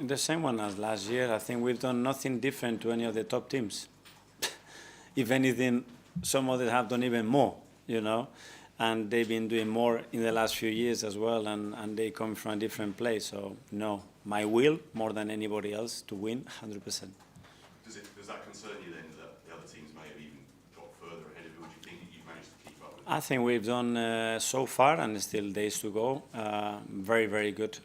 The same one as last year. I think we've done nothing different to any of the top teams. If anything, some others have done even more, you know, and they've been doing more in the last few years as well, and they come from a different place. So, no, my will, more than anybody else, to win 100%. Does that concern you then that the other teams may have even got further ahead of you, or do you think that you've managed to keep up with them? I think we've done so far, and still days to go, very, very good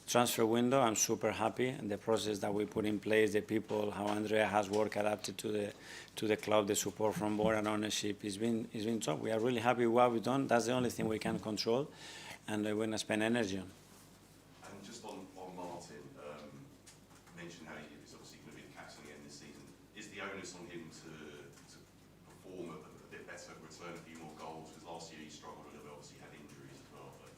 transfer window. I'm super happy, and the process that we put in place, the people, how Andrea has worked adapted to the club, the support from board and ownership, it's been top. We are really happy with what we've done. That's the only thing we can control, and we're going to spend energy on. And just on Martin, mentioned how he's obviously going to be the captain again this season. Is the onus on him to perform a bit better, return a few more goals? Because last year he struggled a little bit, obviously had injuries as well. But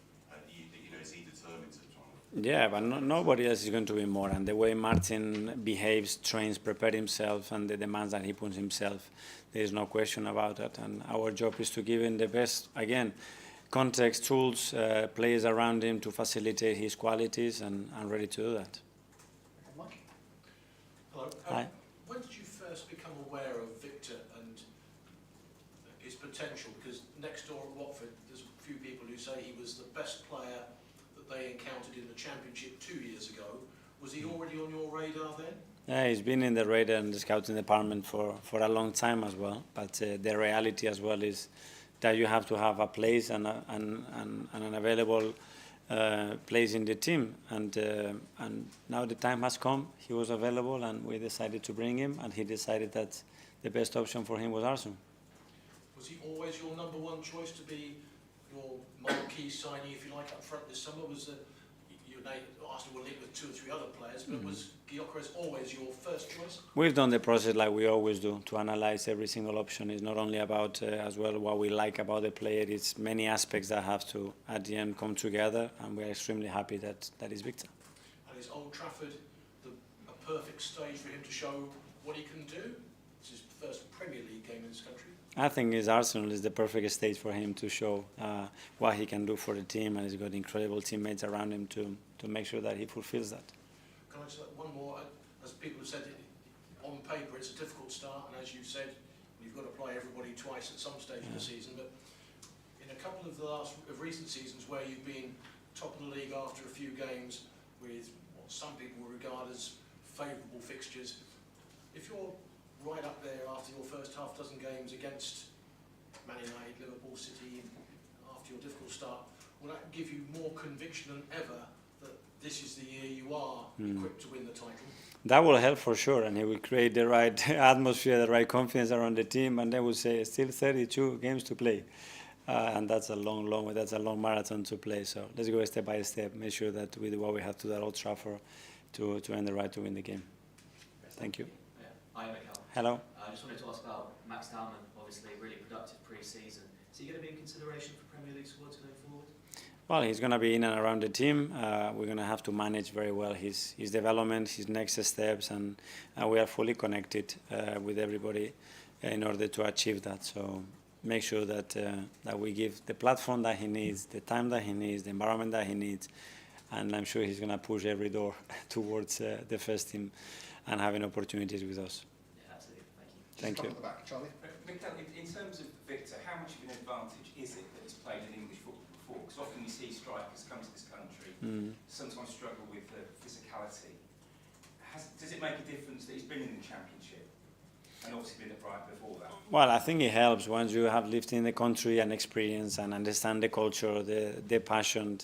is he determined to try and... Yeah, but nobody else is going to be more. And the way Martin behaves, trains, prepares himself, and the demands that he puts himself, there is no question about it. And our job is to give him the best, again, context, tools, players around him to facilitate his qualities, and I'm ready to do that. Mike? Hello. Hi. When did you first become aware of Viktor and his potential? Because next door at Watford, there's a few people who say he was the best player that they encountered in the Championship 2 years ago. Was he already on your radar then? Yeah, he's been in the radar and the scouting department for a long time as well. But the reality as well is that you have to have a place and an available place in the team. And now the time has come. He was available, and we decided to bring him. And he decided that the best option for him was Arsenal. Was he always your number one choice to be your marquee signing, if you like, up front this summer? Was Arsenal were linked with 2 or 3 other players, but was Gyokeres always your first choice? We've done the process like we always do, to analyze every single option. It's not only about as well what we like about the player, it's many aspects that have to at the end come together, and we're extremely happy that is Viktor. And is Old Trafford a perfect stage for him to show what he can do? It's his first Premier League game in this country. I think Arsenal is the perfect stage for him to show what he can do for the team, and he's got incredible teammates around him to make sure that he fulfills that. Can I just add one more? As people have said, on paper it's a difficult start, and as you said, you've got to play everybody twice at some stage of the season. But in a couple of recent seasons where you've been top of the league after a few games with what some people regard as favourable fixtures, if you're right up there after your first half dozen games against Man United, Liverpool, City, after your difficult start, will that give you more conviction than ever that this is the year you are equipped to win the title? That will help for sure, and it will create the right atmosphere, the right confidence around the team, and then we'll say still 32 games to play. And that's a long marathon to play. So let's go step by step, make sure that we do what we have to do at Old Trafford to earn the right to win the game. Thank you. Hi, Mikel. Hello. I just wanted to ask about Max Dalman, obviously really productive pre-season. Is he going to be in consideration for Premier League squads going forward? Well, he's going to be in and around the team. We're going to have to manage very well his development, his next steps, and we are fully connected with everybody in order to achieve that. So make sure that we give the platform that he needs, the time that he needs, the environment that he needs, and I'm sure he's going to push every door towards the first team and having opportunities with us. Yeah, absolutely. Thank you. At the back, Charlie. Mikel, in terms of Viktor, how much of an advantage is it that he's played in English football before? Because often you see strikers come to this country, sometimes struggle with the physicality. Does it make a difference that he's been in the Championship and obviously been at Brighton before that? Well, I think it helps once you have lived in the country and experience and understand the culture, the passion,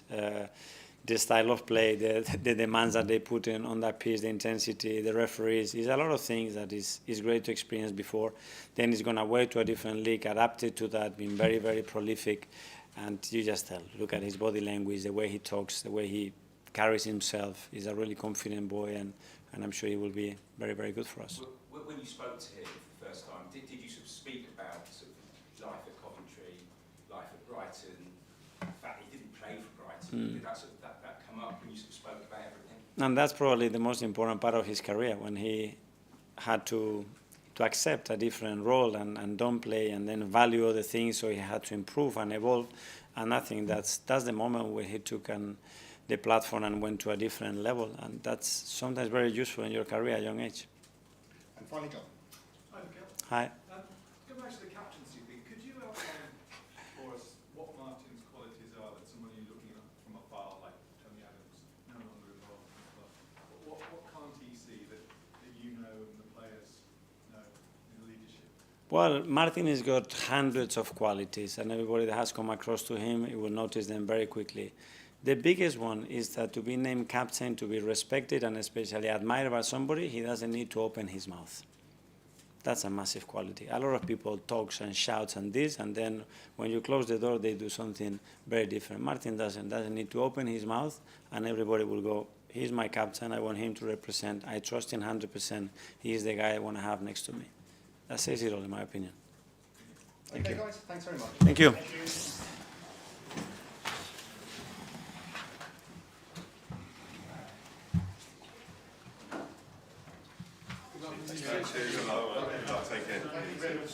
the style of play, the demands that they put in on that pitch, the intensity, the referees. It's a lot of things that is great to experience before. Then he's going away to a different league, adapted to that, been very, very prolific. And you just tell, look at his body language, the way he talks, the way he carries himself. He's a really confident boy, and I'm sure he will be very, very good for us. When you spoke to him for the first time, did you sort of speak about sort of life at Coventry, life at Brighton, the fact he didn't play for Brighton? Did that come up when you sort of spoke about everything? And that's probably the most important part of his career, when he had to accept a different role and don't play and then value other things, so he had to improve and evolve. And I think that's the moment where he took the platform and went to a different level. And that's sometimes very useful in your career at a young age. And finally, John. Hi, Mikel. Hi. Going back to the captaincy thing, could you outline for us what Martin's qualities are that somebody looking at from afar, like Tony Adams, no longer involved in the club, what can't he see that you know and the players know in leadership? Well, Martin has got hundreds of qualities, and everybody that has come across to him, he will notice them very quickly. The biggest one is that to be named captain, to be respected and especially admired by somebody, he doesn't need to open his mouth. That's a massive quality. A lot of people talks and shouts and this, and then when you close the door, they do something very different. Martin doesn't need to open his mouth, and everybody will go, he's my captain, I want him to represent, I trust him 100%, he is the guy I want to have next to me. That says it all, in my opinion. Okay, guys, thanks very much. Thank you. Cheers. Take care. Thank you very much.